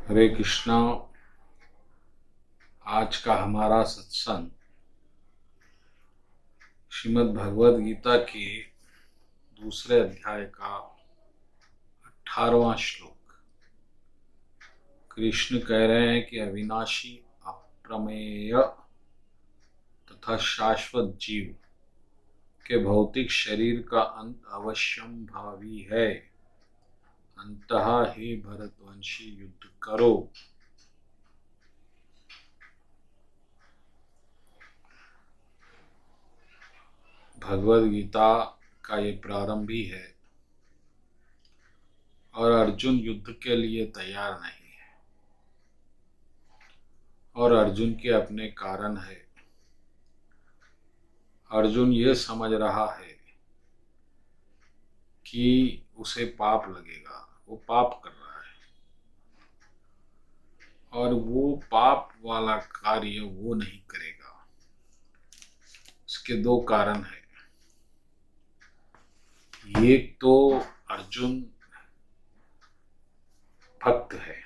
हरे कृष्णा। आज का हमारा सत्संग श्रीमद् भगवद गीता के दूसरे अध्याय का 18वां श्लोक। कृष्ण कह रहे हैं कि अविनाशी, अप्रमेय तथा शाश्वत जीव के भौतिक शरीर का अंत अवश्यम भावी है। अंतः हे भरतवंशी युद्ध करो। भगवद गीता का ये प्रारंभ ही है और अर्जुन युद्ध के लिए तैयार नहीं है और अर्जुन के अपने कारण है। अर्जुन ये समझ रहा है कि उसे पाप लगेगा, वो पाप कर रहा है और वो पाप वाला कार्य वो नहीं करेगा। इसके दो कारण है। एक तो अर्जुन भक्त है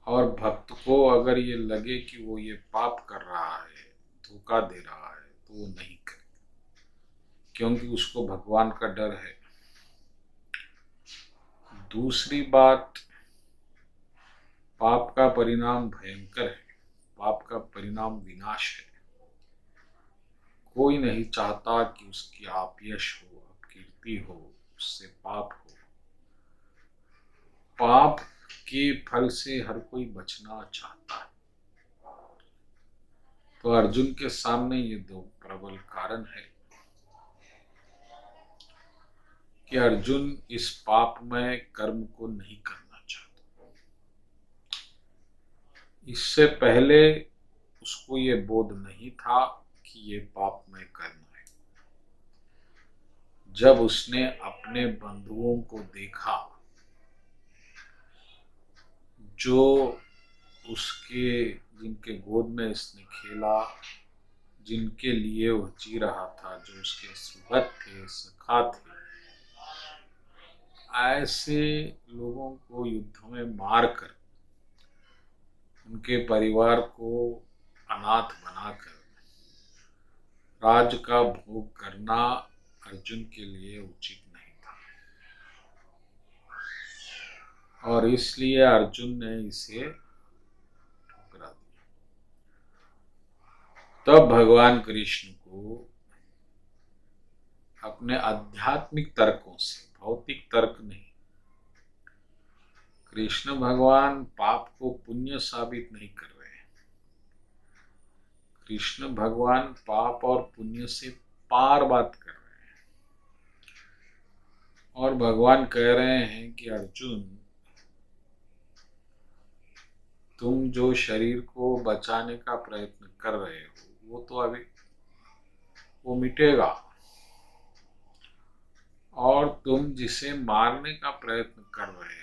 और भक्त को अगर ये लगे कि वो ये पाप कर रहा है, धोखा दे रहा है, तो वो नहीं करे, क्योंकि उसको भगवान का डर है। दूसरी बात, पाप का परिणाम भयंकर है, पाप का परिणाम विनाश है। कोई नहीं चाहता कि उसकी अपयश हो, अपकीर्ति हो, उससे पाप हो। पाप के फल से हर कोई बचना चाहता है। तो अर्जुन के सामने ये दो प्रबल कारण है कि अर्जुन इस पापमय कर्म को नहीं करना चाहता। इससे पहले उसको ये बोध नहीं था कि ये पापमय कर्म है। जब उसने अपने बंधुओं को देखा जो उसके जिनके गोद में इसने खेला, जिनके लिए वह जी रहा था, जो उसके सुहृद थे, सखा थे, ऐसे लोगों को युद्ध में मारकर उनके परिवार को अनाथ बनाकर राज्य का भोग करना अर्जुन के लिए उचित नहीं था और इसलिए अर्जुन ने इसे ठुकरा दिया। तब भगवान कृष्ण को अपने आध्यात्मिक तर्कों से, भौतिक तर्क नहीं, कृष्ण भगवान पाप को पुण्य साबित नहीं कर रहे हैं। कृष्ण भगवान पाप और पुण्य से पार बात कर रहे हैं और भगवान कह रहे हैं कि अर्जुन, तुम जो शरीर को बचाने का प्रयत्न कर रहे हो वो तो अभी वो मिटेगा, और तुम जिसे मारने का प्रयत्न कर रहे हो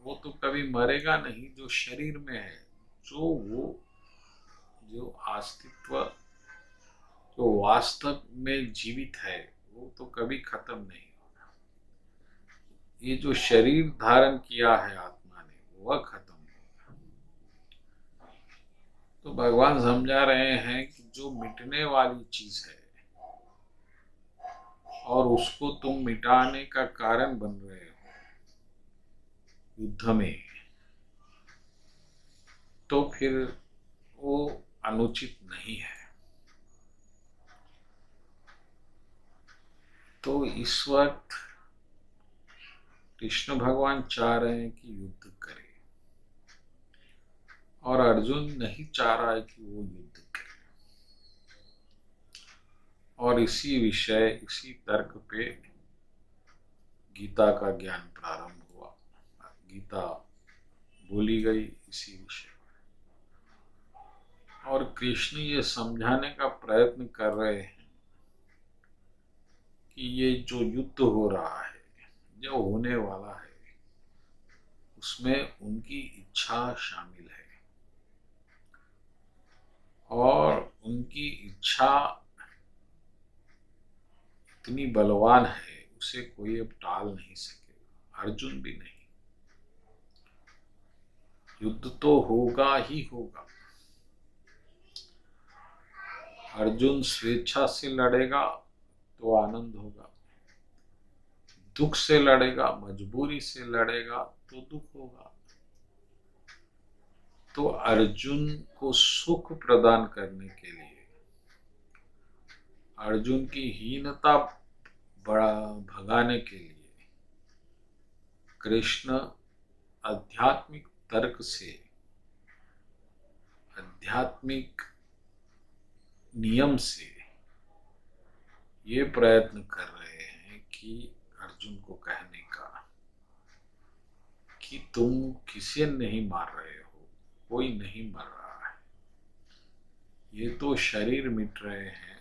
वो तो कभी मरेगा नहीं। जो शरीर में है, जो अस्तित्व, जो वास्तव में जीवित है, वो तो कभी खत्म नहीं होगा। ये जो शरीर धारण किया है आत्मा ने, वह खत्म होगा। तो भगवान समझा रहे हैं कि जो मिटने वाली चीज है और उसको तुम मिटाने का कारण बन रहे हो युद्ध में, तो फिर वो अनुचित नहीं है। तो इस वक्त कृष्ण भगवान चाह रहे हैं कि युद्ध करे और अर्जुन नहीं चाह रहा है कि वो युद्ध करे। और इसी विषय, इसी तर्क पे गीता का ज्ञान प्रारंभ हुआ। गीता बोली गई इसी विषय और कृष्ण ये समझाने का प्रयत्न कर रहे हैं कि ये जो युद्ध हो रहा है, जो होने वाला है, उसमें उनकी इच्छा शामिल है और उनकी इच्छा इतनी बलवान है, उसे कोई अब टाल नहीं सकेगा, अर्जुन भी नहीं। युद्ध तो होगा ही होगा। अर्जुन स्वेच्छा से लड़ेगा तो आनंद होगा, दुख से लड़ेगा, मजबूरी से लड़ेगा तो दुख होगा। तो अर्जुन को सुख प्रदान करने के लिए, अर्जुन की हीनता बड़ा भगाने के लिए कृष्ण आध्यात्मिक तर्क से, आध्यात्मिक नियम से ये प्रयत्न कर रहे हैं कि अर्जुन को कहने का कि तुम किसे नहीं मार रहे हो, कोई नहीं मर रहा है। ये तो शरीर मिट रहे हैं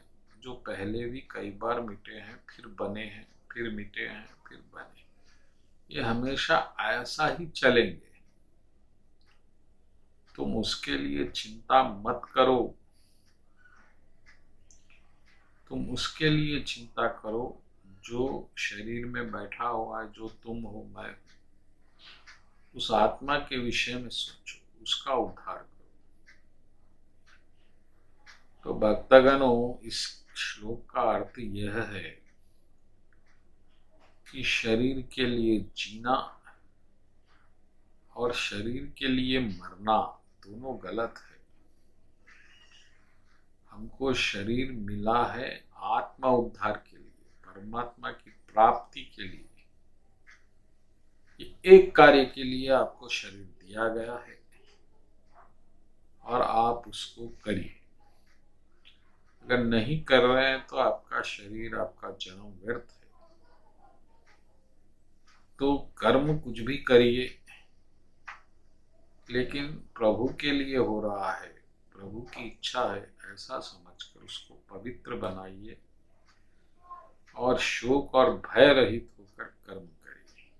जो पहले भी कई बार मिटे हैं, फिर बने हैं, फिर मिटे हैं, फिर बने। ये हमेशा ऐसा ही चलेंगे। तुम उसके लिए चिंता मत करो, तुम उसके लिए चिंता करो जो शरीर में बैठा हुआ है, जो तुम हो, मैं हूं। उस आत्मा के विषय में सोचो, उसका उद्धार करो। तो भक्तगणों, इस श्लोक का अर्थ यह है कि शरीर के लिए जीना और शरीर के लिए मरना दोनों गलत है। हमको शरीर मिला है आत्मा उद्धार के लिए, परमात्मा की प्राप्ति के लिए। ये एक कार्य के लिए आपको शरीर दिया गया है और आप उसको करिए। अगर नहीं कर रहे हैं तो आपका शरीर, आपका जन्म व्यर्थ है। तो कर्म कुछ भी करिए, लेकिन प्रभु के लिए हो रहा है, प्रभु की इच्छा है, ऐसा समझकर उसको पवित्र बनाइए और शोक और भय रहित होकर कर्म करिए।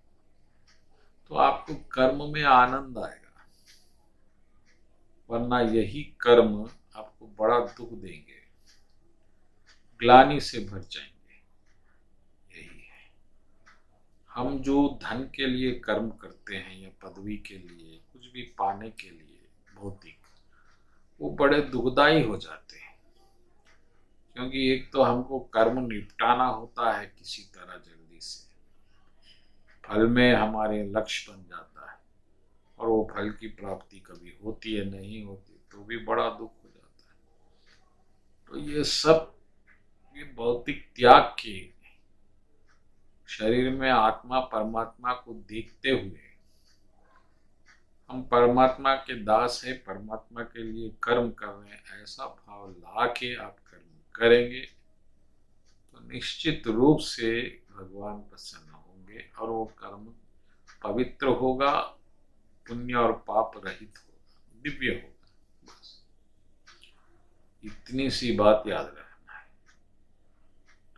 तो आपको कर्म में आनंद आएगा, वरना यही कर्म आपको बड़ा दुख देंगे, ग्लानि से भर जाएंगे। यही है, हम जो धन के लिए कर्म करते हैं या पदवी के लिए, कुछ भी पाने के लिए भौतिक, वो बड़े दुखदाई हो जाते हैं। क्योंकि एक तो हमको कर्म निपटाना होता है किसी तरह जल्दी से, फल में हमारे लक्ष्य बन जाता है और वो फल की प्राप्ति कभी होती है, नहीं होती, तो भी बड़ा दुख हो जाता है। तो ये सब ये भौतिक त्याग के, शरीर में आत्मा परमात्मा को देखते हुए हम परमात्मा के दास हैं, परमात्मा के लिए कर्म कर रहे हैं, ऐसा भाव ला के आप कर्म करेंगे तो निश्चित रूप से भगवान प्रसन्न होंगे और वो कर्म पवित्र होगा, पुण्य और पाप रहित होगा, दिव्य होगा। बस इतनी सी बात याद रखना है।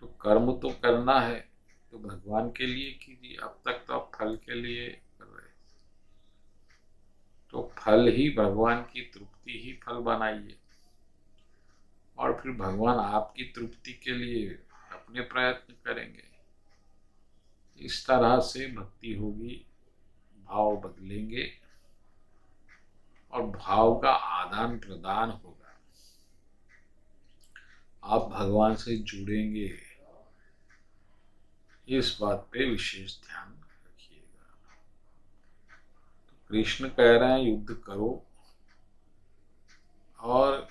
तो कर्म तो करना है तो भगवान के लिए कीजिए। अब तक तो आप फल के लिए कर रहे, तो फल ही, भगवान की तृप्ति ही फल बनाइए और फिर भगवान आपकी तृप्ति के लिए अपने प्रयत्न करेंगे। इस तरह से भक्ति होगी, भाव बदलेंगे और भाव का आदान प्रदान होगा। आप भगवान से जुड़ेंगे, इस बात पे विशेष ध्यान रखिएगा। तो कृष्ण कह रहे हैं युद्ध करो और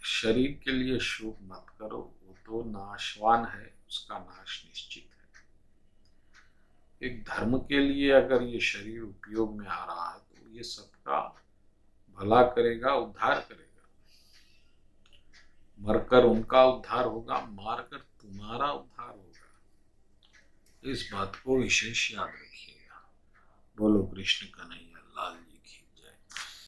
शरीर के लिए शोक मत करो, वो तो नाशवान है, उसका नाश निश्चित है। एक धर्म के लिए अगर ये शरीर उपयोग में आ रहा है तो ये सबका भला करेगा, उद्धार करेगा। मरकर उनका उद्धार होगा, मारकर तुम्हारा उद्धार होगा। इस बात को विशेष याद रखिएगा। बोलो कृष्ण कन्हैया लाल।